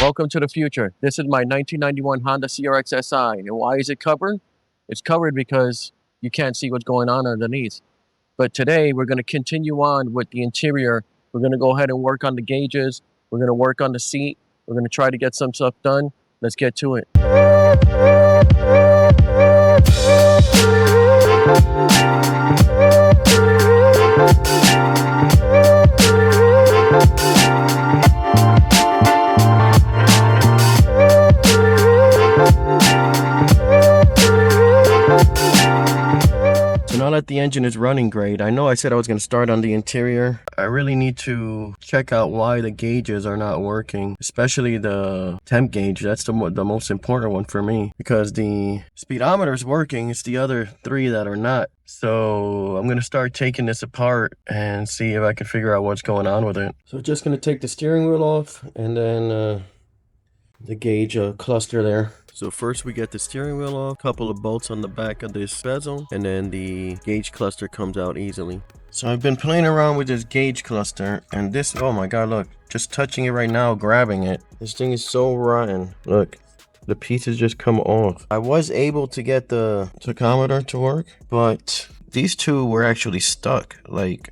Welcome to the future. This is my 1991 Honda CRX Si. And why is it covered? It's covered because you can't see what's going on underneath. But today we're going to continue on with the interior. We're going to go ahead and work on the gauges. We're going to work on the seat. We're going to try to get some stuff done. Let's get to it. Now that the engine is running great, I know I said I was going to start on the interior. I really need to check out why the gauges are not working, especially the temp gauge. That's the most important one for me, because the speedometer is working. It's the other three that are not. So I'm going to start taking this apart and see if I can figure out what's going on with it. So just going to take the steering wheel off and then the gauge cluster there. So first we get the steering wheel off, couple of bolts on the back of this bezel, and then the gauge cluster comes out easily. So I've been playing around with this gauge cluster, and this, oh my god, look, just touching it right now, grabbing it. This thing is so rotten. Look, the pieces just come off. I was able to get the tachometer to work, but these two were actually stuck. Like,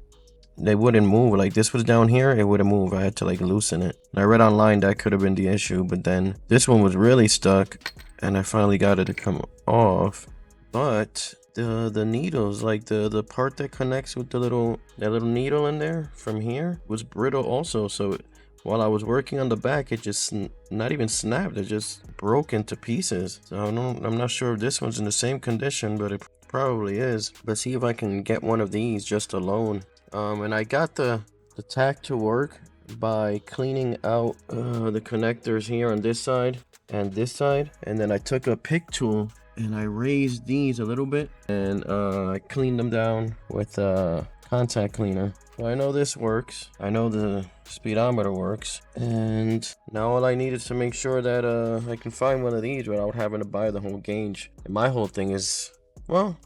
they wouldn't move. Like, this was down here, it wouldn't move. I had to like loosen it. And I read online that could have been the issue, but then this one was really stuck and I finally got it to come off. But the needles, like the part that connects with that little needle in there from here, was brittle also. So while I was working on the back, it just not even snapped, it just broke into pieces. So I'm not sure if this one's in the same condition, but it probably is. Let's see if I can get one of these just alone. And I got the tack to work by cleaning out the connectors here on this side and this side, and then I took a pick tool and I raised these a little bit, and I cleaned them down with a contact cleaner. So I know this works, I know the speedometer works, and now all I need is to make sure that I can find one of these without having to buy the whole gauge. And my whole thing is, well,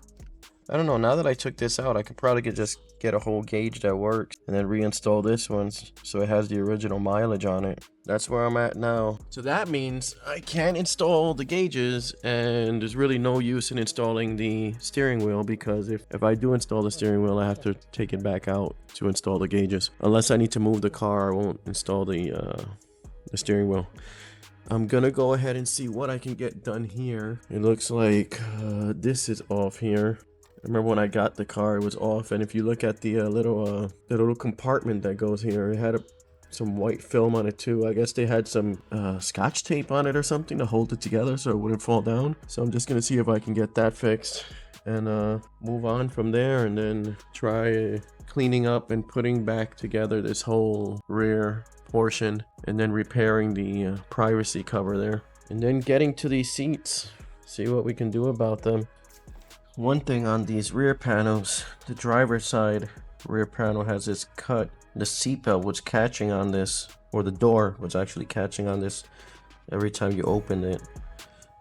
I don't know, now that I took this out, I could probably just get a whole gauge that works and then reinstall this one so it has the original mileage on it. That's where I'm at now. So that means I can't install the gauges, and there's really no use in installing the steering wheel, because if I do install the steering wheel, I have to take it back out to install the gauges. Unless I need to move the car, I won't install the steering wheel. I'm gonna go ahead and see what I can get done here. It looks like this is off here. I remember when I got the car, it was off, and if you look at the little compartment that goes here, it had some white film on it too. I guess they had some scotch tape on it or something to hold it together so it wouldn't fall down. So I'm just gonna see if I can get that fixed and move on from there, and then try cleaning up and putting back together this whole rear portion, and then repairing the privacy cover there, and then getting to these seats, see what we can do about them. One thing on these rear panels, the driver's side rear panel has this cut. The seatbelt was catching on this, or the door was actually catching on this every time you opened it.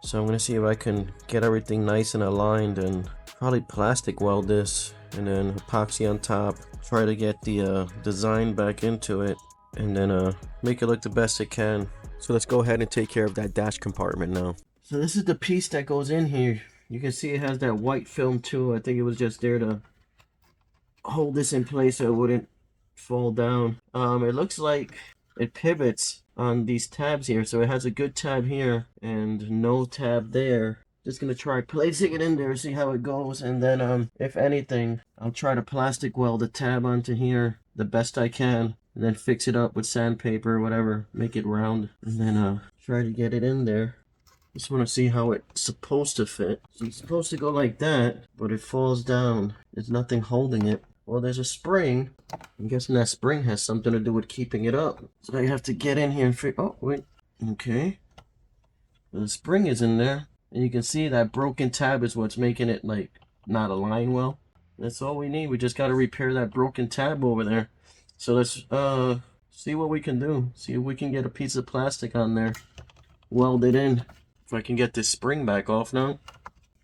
So I'm gonna see if I can get everything nice and aligned, and probably plastic weld this, and then epoxy on top. Try to get the design back into it, and then make it look the best it can. So let's go ahead and take care of that dash compartment now. So this is the piece that goes in here. You can see it has that white film too. I think it was just there to hold this in place so it wouldn't fall down. It looks like it pivots on these tabs here. So it has a good tab here and no tab there. Just gonna try placing it in there, see how it goes, and then if anything, I'll try to plastic weld the tab onto here the best I can, and then fix it up with sandpaper or whatever, make it round, and then try to get it in there. Just want to see how it's supposed to fit. So it's supposed to go like that, but it falls down. There's nothing holding it. Well, there's a spring. I'm guessing that spring has something to do with keeping it up. So I have to get in here and figure, oh, wait. Okay. Well, the spring is in there. And you can see that broken tab is what's making it, like, not align well. That's all we need. We just got to repair that broken tab over there. So let's see what we can do. See if we can get a piece of plastic on there. Weld it in. If I can get this spring back off now.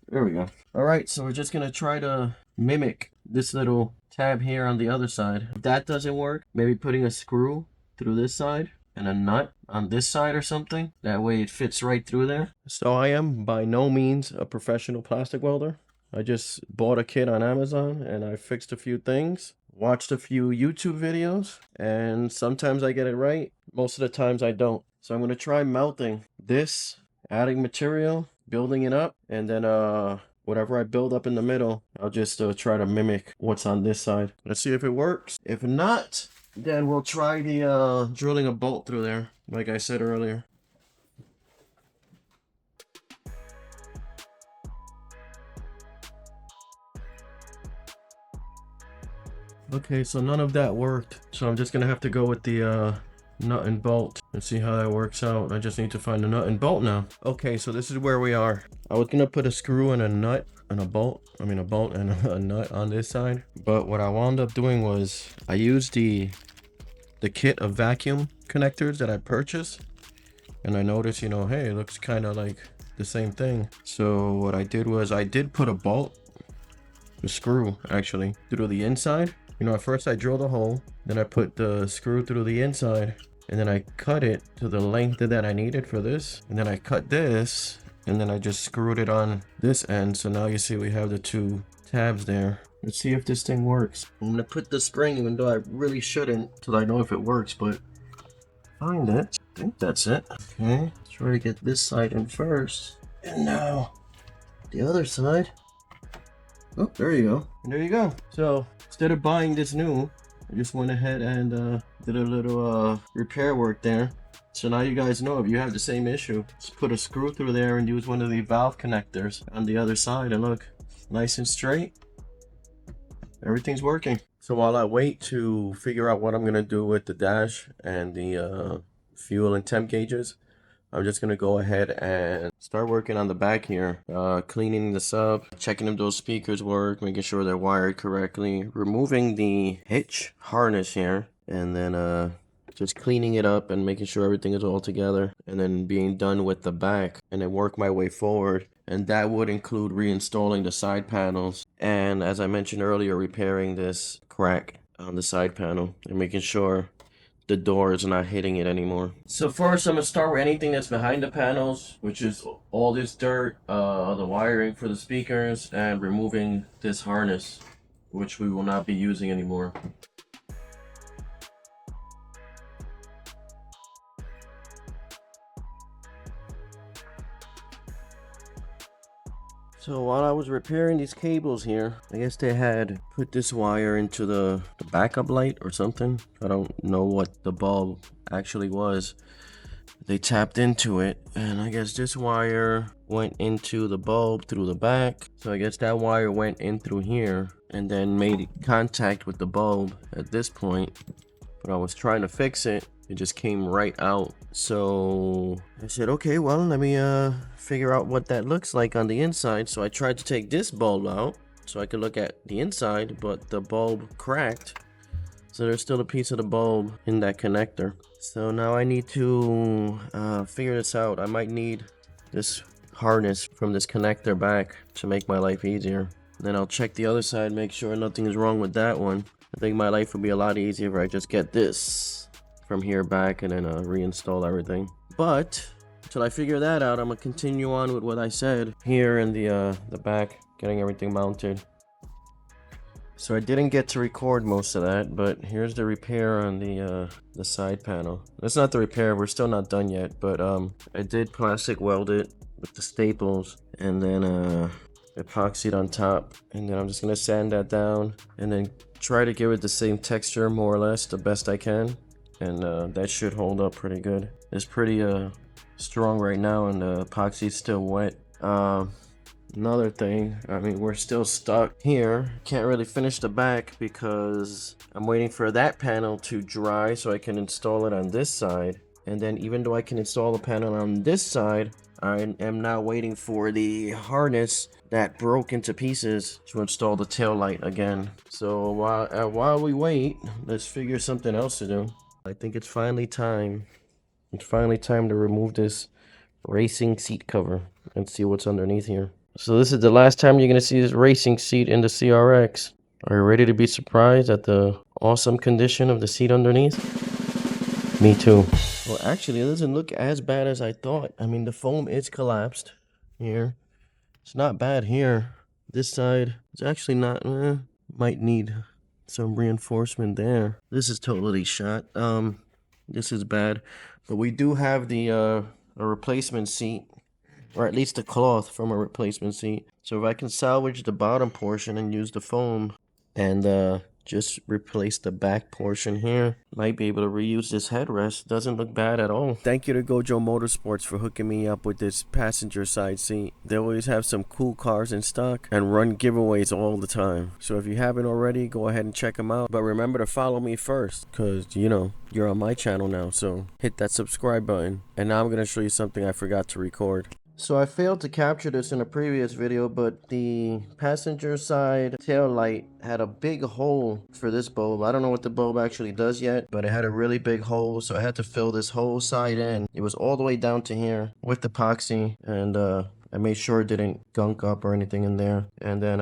There we go. Alright, so we're just going to try to mimic this little tab here on the other side. If that doesn't work, maybe putting a screw through this side and a nut on this side or something. That way it fits right through there. So I am by no means a professional plastic welder. I just bought a kit on Amazon and I fixed a few things, watched a few YouTube videos, and sometimes I get it right. Most of the times I don't. So I'm going to try melting this, adding material, building it up, and then whatever I build up in the middle, I'll just try to mimic what's on this side. Let's see if it works. If not, then we'll try the drilling a bolt through there, like I said earlier. Okay, so none of that worked. So I'm just gonna have to go with the nut and bolt and see how that works out. I just need to find a nut and bolt now. Okay, so this is where we are. I was gonna put a screw and a nut and a bolt. I mean a bolt and a nut on this side. But what I wound up doing was I used the kit of vacuum connectors that I purchased. And I noticed, you know, hey, it looks kind of like the same thing. So what I did was I did put a bolt, a screw actually, through the inside. You know, at first I drilled a hole, then I put the screw through the inside, and then I cut it to the length that I needed for this. And then I cut this, and then I just screwed it on this end. So now you see we have the two tabs there. Let's see if this thing works. I'm gonna put the spring, even though I really shouldn't, till I know if it works, but find it. I think that's it. Okay, let's try to get this side in first. And now the other side. Oh, there you go. And there you go. So instead of buying this new, I just went ahead and did a little repair work there. So now you guys know if you have the same issue, just put a screw through there and use one of the valve connectors on the other side, and look, nice and straight. Everything's working. So while I wait to figure out what I'm gonna do with the dash and the fuel and temp gauges, I'm just gonna go ahead and start working on the back here, cleaning this up, checking if those speakers work, making sure they're wired correctly, removing the hitch harness here, and then just cleaning it up and making sure everything is all together, and then being done with the back, and then work my way forward. And that would include reinstalling the side panels, and as I mentioned earlier, repairing this crack on the side panel and making sure the door is not hitting it anymore. So first I'm gonna start with anything that's behind the panels, which is all this dirt, the wiring for the speakers, and removing this harness, which we will not be using anymore. So while I was repairing these cables here, I guess they had put this wire into the backup light or something. I don't know what the bulb actually was. They tapped into it, and I guess this wire went into the bulb through the back. So I guess that wire went in through here and then made contact with the bulb at this point. When I was trying to fix it, it just came right out. So I said, okay, well, let me figure out what that looks like on the inside. So I tried to take this bulb out so I could look at the inside, but the bulb cracked. So there's still a piece of the bulb in that connector. So now I need to figure this out. I might need this harness from this connector back to make my life easier. Then I'll check the other side, make sure nothing is wrong with that one. I think my life would be a lot easier if I just get this from here back and then reinstall everything. But until I figure that out, I'm gonna continue on with what I said here in the back, getting everything mounted. So I didn't get to record most of that, but here's the repair on the side panel. That's not the repair, we're still not done yet, but I did plastic weld it with the staples and then epoxied on top, and then I'm just gonna sand that down and then try to give it the same texture more or less the best I can, and that should hold up pretty good. It's pretty strong right now and the epoxy's still wet. Another thing, I mean, we're still stuck here. Can't really finish the back because I'm waiting for that panel to dry so I can install it on this side. And then even though I can install the panel on this side, I am now waiting for the harness that broke into pieces to install the tail light again. So while we wait, let's figure something else to do. I think it's finally time. It's finally time to remove this racing seat cover and see what's underneath here. So this is the last time you're gonna see this racing seat in the CRX. Are you ready to be surprised at the awesome condition of the seat underneath? Me too. Well, actually, it doesn't look as bad as I thought. I mean, the foam is collapsed here. It's not bad here. This side, it's actually not, might need some reinforcement there. This is totally shot. This is bad. But we do have the, a replacement seat, or at least a cloth from a replacement seat. So if I can salvage the bottom portion and use the foam and just replace the back portion here, might be able to reuse this headrest. Doesn't look bad at all. Thank you to Gojo Motorsports for hooking me up with this passenger side seat. They always have some cool cars in stock and run giveaways all the time. So if you haven't already, go ahead and check them out. But remember to follow me first, because you know you're on my channel now, so hit that subscribe button. And now I'm going to show you something I forgot to record. So I failed to capture this in a previous video, but the passenger side tail light had a big hole for this bulb. I don't know what the bulb actually does yet, but it had a really big hole, so I had to fill this whole side in. It was all the way down to here with epoxy, and I made sure it didn't gunk up or anything in there. And then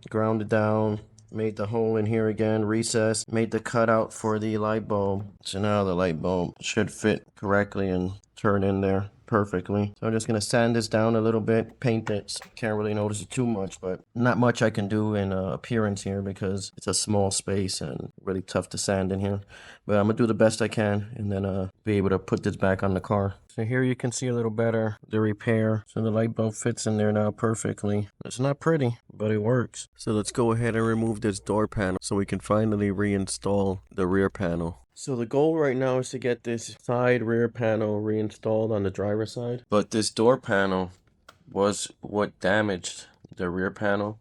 ground it down, made the hole in here again, recessed, made the cutout for the light bulb. So now the light bulb should fit correctly and turn in there perfectly. So I'm just gonna sand this down a little bit, paint it. Can't really notice it too much, but not much I can do in appearance here because it's a small space and really tough to sand in here. But I'm gonna do the best I can and then be able to put this back on the car. So here you can see a little better the repair. So the light bulb fits in there now perfectly. It's not pretty, but it works. So let's go ahead and remove this door panel so we can finally reinstall the rear panel. So the goal right now is to get this side rear panel reinstalled on the driver's side. But this door panel was what damaged the rear panel.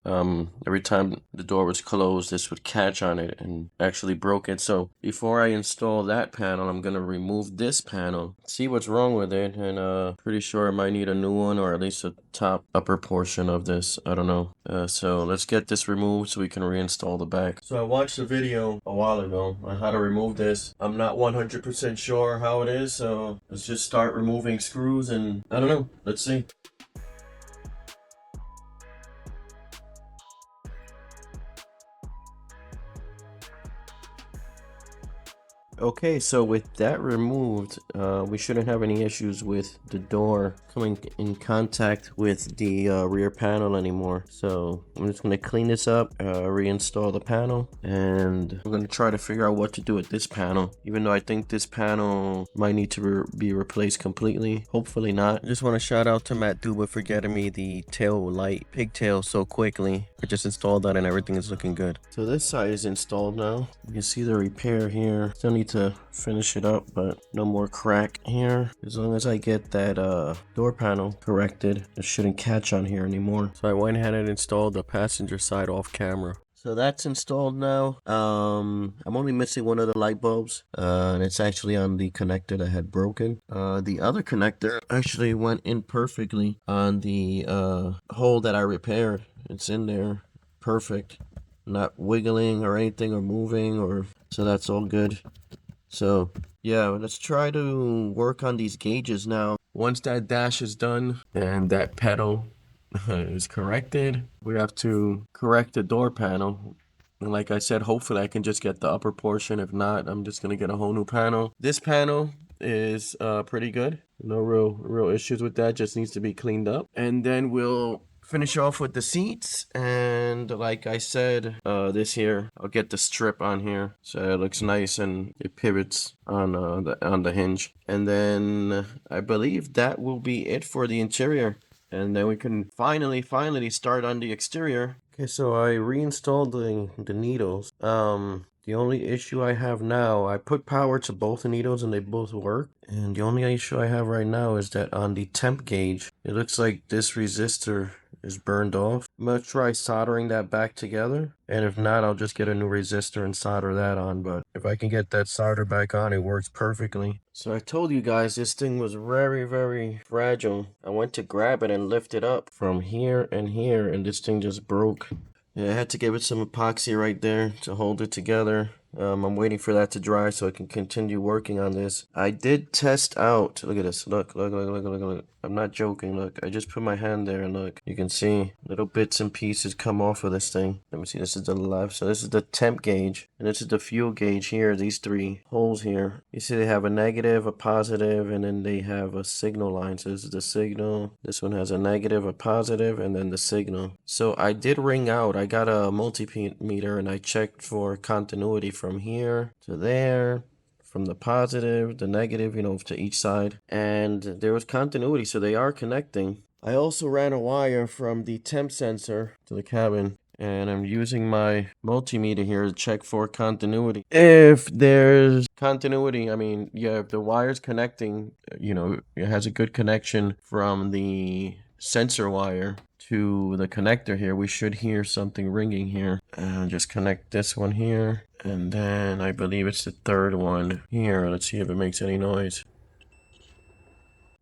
Every time the door was closed, this would catch on it and actually broke it. So before I install that panel, I'm gonna remove this panel, see what's wrong with it, and pretty sure I might need a new one, or at least a top upper portion of this. I don't know. So let's get this removed so we can reinstall the back. So I watched a video a while ago on how to remove this. I'm not 100% sure how it is, so let's just start removing screws and I don't know. Let's see. Okay, so with that removed, we shouldn't have any issues with the door coming in contact with the rear panel anymore. So I'm just going to clean this up, reinstall the panel, and I'm going to try to figure out what to do with this panel. Even though I think this panel might need to be replaced completely. Hopefully not. I just want to shout out to Matt Duba for getting me the tail light pigtail so quickly. I just installed that and everything is looking good. So this side is installed now. You can see the repair here. Still need to finish it up, but no more crack here. As long as I get that door panel corrected, it shouldn't catch on here anymore. So I went ahead and installed the passenger side off camera. So that's installed now. I'm only missing one of the light bulbs, and it's actually on the connector that had broken. The other connector actually went in perfectly on the hole that I repaired. It's in there perfect, not wiggling or anything or moving, or so that's all good. So yeah, let's try to work on these gauges now. Once that dash is done and that pedal is corrected, we have to correct the door panel. And like I said, hopefully I can just get the upper portion. If not, I'm just gonna get a whole new panel. This panel is pretty good. No real issues with that, just needs to be cleaned up. And then we'll finish off with the seats, and like I said, this here, I'll get the strip on here so it looks nice and it pivots on the hinge. And then I believe that will be it for the interior, and then we can finally start on the exterior. Okay, so I reinstalled the needles. The only issue I have now, I put power to both the needles and they both work. And the only issue I have right now is that on the temp gauge, it looks like this resistor is burned off. I'm gonna try soldering that back together. And if not, I'll just get a new resistor and solder that on. But if I can get that solder back on, it works perfectly. So I told you guys this thing was very fragile. I went to grab it and lift it up from here and here, and this thing just broke. Yeah, I had to give it some epoxy right there to hold it together. I'm waiting for that to dry so I can continue working on this. I did test out. Look at this. Look. I'm not joking. Look, I just put my hand there and look. You can see little bits and pieces come off of this thing. Let me see. This is the left. So this is the temp gauge. And this is the fuel gauge here. These three holes here. You see they have a negative, a positive, and then they have a signal line. So this is the signal. This one has a negative, a positive, and then the signal. So I did ring out. I got a multimeter and I checked for continuity from here to there, from the positive, the negative, you know, to each side. And there was continuity, so they are connecting. I also ran a wire from the temp sensor to the cabin. And I'm using my multimeter here to check for continuity. If there's continuity, I mean, yeah, if the wire's connecting, you know, it has a good connection from the sensor wire to the connector here, we should hear something ringing here. And just connect this one here. And then I believe it's the third one here. Let's see if it makes any noise.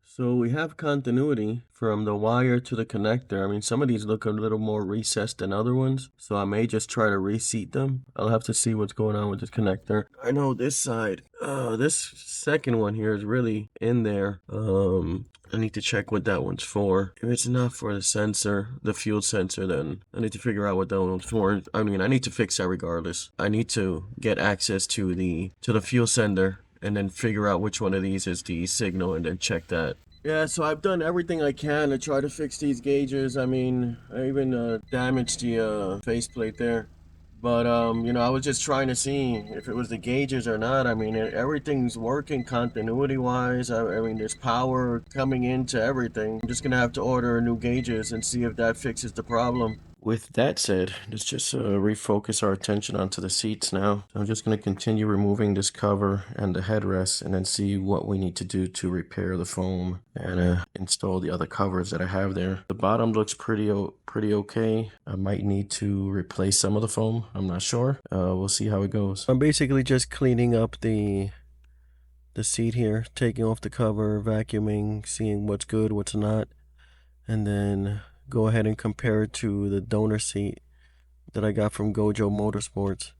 So we have continuity from the wire to the connector. I mean, some of these look a little more recessed than other ones, so I may just try to reseat them. I'll have to see what's going on with this connector. I know this side, this second one here is really in there. I need to check what that one's for. If it's not for the sensor, the fuel sensor, then I need to figure out what that one's for. I mean, I need to fix that regardless. I need to get access to the fuel sender and then figure out which one of these is the signal and then check that. Yeah, so I've done everything I can to try to fix these gauges. I mean, I even damaged the faceplate there. But, you know, I was just trying to see if it was the gauges or not. I mean, everything's working continuity-wise. I mean, there's power coming into everything. I'm just going to have to order new gauges and see if that fixes the problem. With that said, let's just refocus our attention onto the seats now. I'm just going to continue removing this cover and the headrest and then see what we need to do to repair the foam and install the other covers that I have there. The bottom looks pretty okay. I might need to replace some of the foam. I'm not sure. We'll see how it goes. I'm basically just cleaning up the seat here, taking off the cover, vacuuming, seeing what's good, what's not, and then go ahead and compare it to the donor seat that I got from Gojo Motorsports.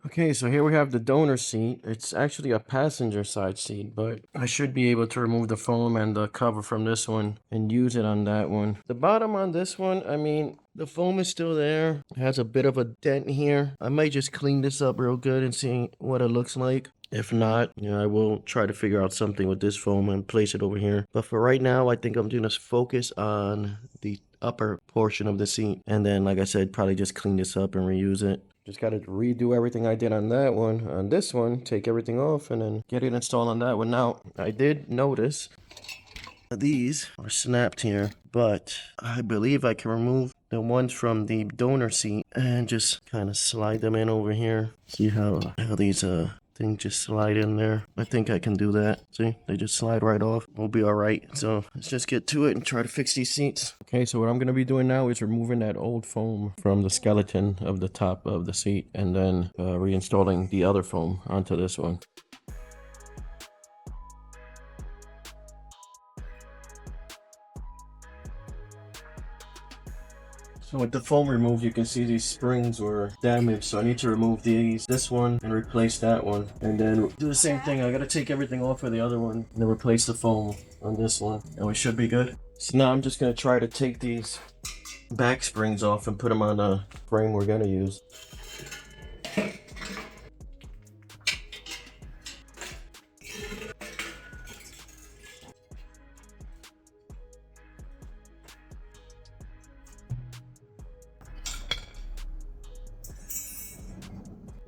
Okay, so here we have the donor seat. It's actually a passenger side seat, but I should be able to remove the foam and the cover from this one and use it on that one. The bottom on this one, I mean, the foam is still there. It has a bit of a dent here. I might just clean this up real good and see what it looks like. If not, you know, I will try to figure out something with this foam and place it over here. But for right now, I think I'm going to focus on the upper portion of the seat. And then, like I said, probably just clean this up and reuse it. Just got to redo everything I did on that one. On this one, take everything off and then get it installed on that one. Now, I did notice these are snapped here, but I believe I can remove the ones from the donor seat and just kind of slide them in over here. See how these things just slide in there. I think I can do that. See, they just slide right off. We'll be all right. So let's just get to it and try to fix these seats. Okay, so what I'm going to be doing now is removing that old foam from the skeleton of the top of the seat and then reinstalling the other foam onto this one. So with the foam removed, you can see these springs were damaged. So I need to remove this one and replace that one. And then do the same thing. I gotta take everything off of the other one and then replace the foam on this one. And we should be good. So now I'm just gonna try to take these back springs off and put them on the frame we're gonna use.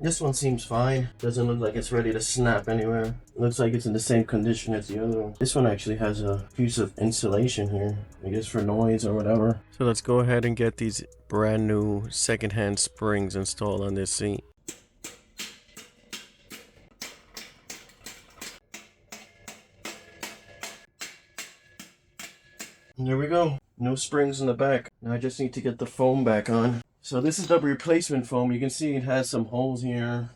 This one seems fine. Doesn't look like it's ready to snap anywhere. It looks like it's in the same condition as the other one. This one actually has a piece of insulation here, I guess for noise or whatever. So let's go ahead and get these brand new secondhand springs installed on this seat. And there we go. No springs in the back. Now I just need to get the foam back on. So this is the replacement foam. You can see it has some holes here,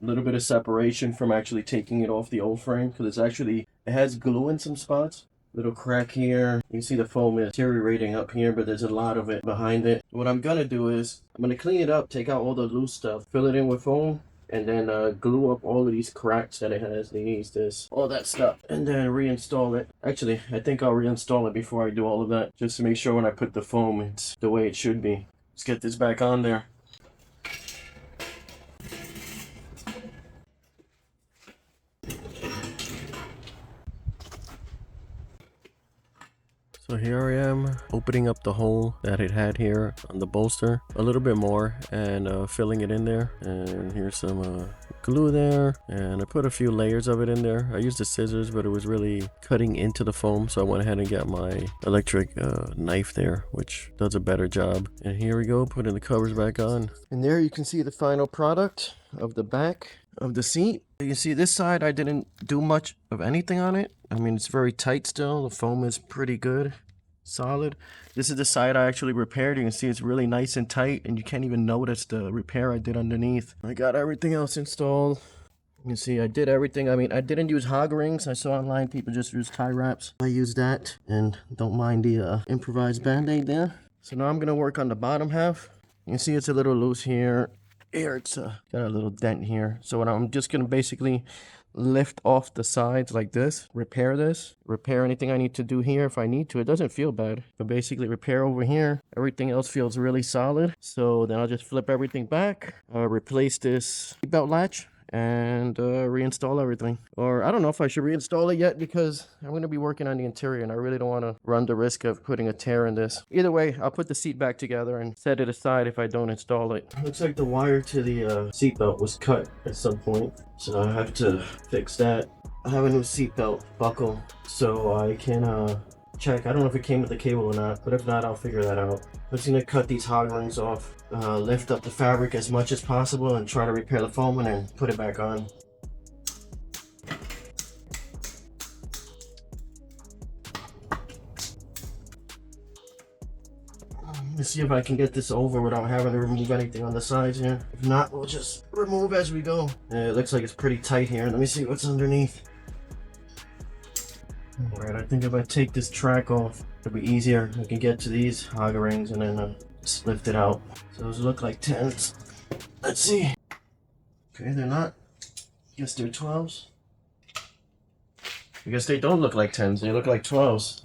a little bit of separation from actually taking it off the old frame because it has glue in some spots. Little crack here. You can see the foam is deteriorating up here, but there's a lot of it behind it. What I'm gonna do is I'm gonna clean it up, take out all the loose stuff, fill it in with foam, and then glue up all of these cracks that it has, this, all that stuff, and then reinstall it. Actually, I think I'll reinstall it before I do all of that, just to make sure when I put the foam, it's the way it should be. Let's get this back on there. So here I am opening up the hole that it had here on the bolster a little bit more and filling it in there. And here's some glue there, and I put a few layers of it in there. I used the scissors, but it was really cutting into the foam, so I went ahead and got my electric knife there, which does a better job. And here we go, putting the covers back on. And there you can see the final product of the back of the seat. You see this side, I didn't do much of anything on it. I mean, it's very tight still. The foam is pretty good, solid. This is the side I actually repaired. You can see it's really nice and tight, and you can't even notice the repair I did underneath. I got everything else installed. You can see I did everything. I mean, I didn't use hog rings. I saw online people just use tie wraps. I used that, and don't mind the improvised band-aid there. So now I'm gonna work on the bottom half. You can see it's a little loose here. Here it's got a little dent here. So what I'm just gonna basically lift off the sides like this, repair anything I need to do here if I need to. It doesn't feel bad, but basically repair over here. Everything else feels really solid. So then I'll just flip everything back, replace this seatbelt latch, and reinstall everything. Or I don't know if I should reinstall it yet, because I'm going to be working on the interior and I really don't want to run the risk of putting a tear in this. Either way, I'll put the seat back together and set it aside if I don't install it. Looks like the wire to the seatbelt was cut at some point, so I have to fix that. I have a new seatbelt buckle, so I can check. I don't know if it came with the cable or not, but if not, I'll figure that out. I'm just gonna cut these hog rings off, lift up the fabric as much as possible, and try to repair the foam and then put it back on. Let's see if I can get this over without having to remove anything on the sides here. If not, we'll just remove as we go. It looks like it's pretty tight here. Let me see what's underneath. Alright, I think if I take this track off, it'll be easier. I can get to these hog rings and then just lift it out. So those look like 10s. Let's see. Okay, they're not. Guess they're 12s. I guess they don't look like 10s, they look like 12s.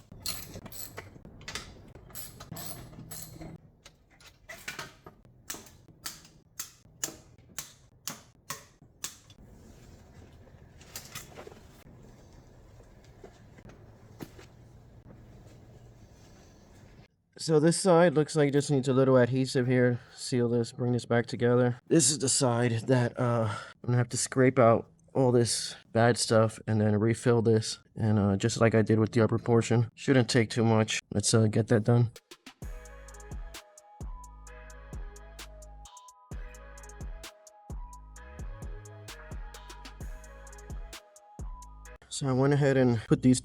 So this side looks like it just needs a little adhesive here. Seal this, bring this back together. This is the side that I'm gonna have to scrape out all this bad stuff and then refill this. And just like I did with the upper portion. Shouldn't take too much. Let's get that done. So I went ahead and put this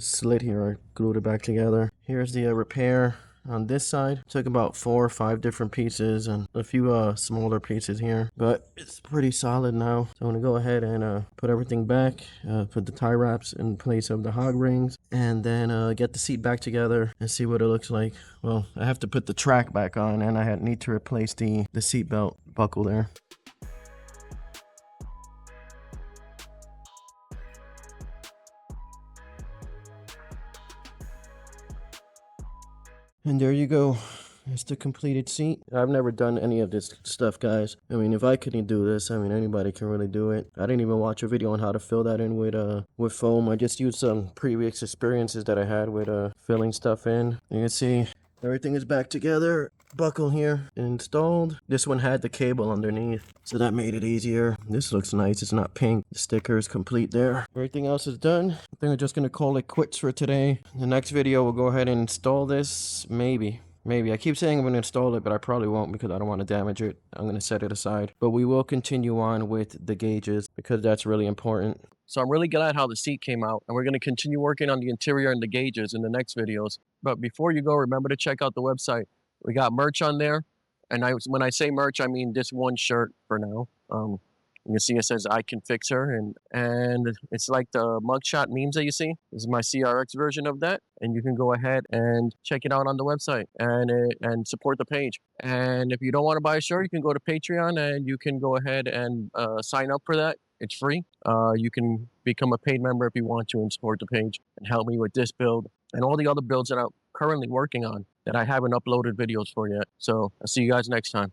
slit here, I glued it back together. Here's the repair on this side. Took about 4 or 5 different pieces and a few smaller pieces here, but it's pretty solid now. So I'm gonna go ahead and put everything back, put the tie wraps in place of the hog rings, and then get the seat back together and see what it looks like. Well, I have to put the track back on, and I need to replace the seat belt buckle there. And there you go. It's the completed seat. I've never done any of this stuff, guys. I mean, if I couldn't do this, I mean, anybody can really do it. I didn't even watch a video on how to fill that in with foam. I just used some previous experiences that I had with filling stuff in. You can see everything is back together. Buckle here installed. This one had the cable underneath, so that made it easier. This looks nice. It's not pink. The sticker is complete there. Everything else is done. I think I'm just gonna call it quits for today. The next video we'll go ahead and install this. Maybe I keep saying I'm gonna install it, but I probably won't because I don't want to damage it. I'm gonna set it aside, but we will continue on with the gauges because that's really important. So I'm really glad how the seat came out, and we're going to continue working on the interior and the gauges in the next videos. But before you go, remember to check out the website. We got merch on there, and when I say merch, I mean this one shirt for now. You can see it says I can fix her, and it's like the mugshot memes that you see. This is my CRX version of that, and you can go ahead and check it out on the website and support the page. And if you don't want to buy a shirt, you can go to Patreon and you can go ahead and sign up for that. It's free. You can become a paid member if you want to and support the page and help me with this build and all the other builds that I'm currently working on that I haven't uploaded videos for yet. So I'll see you guys next time.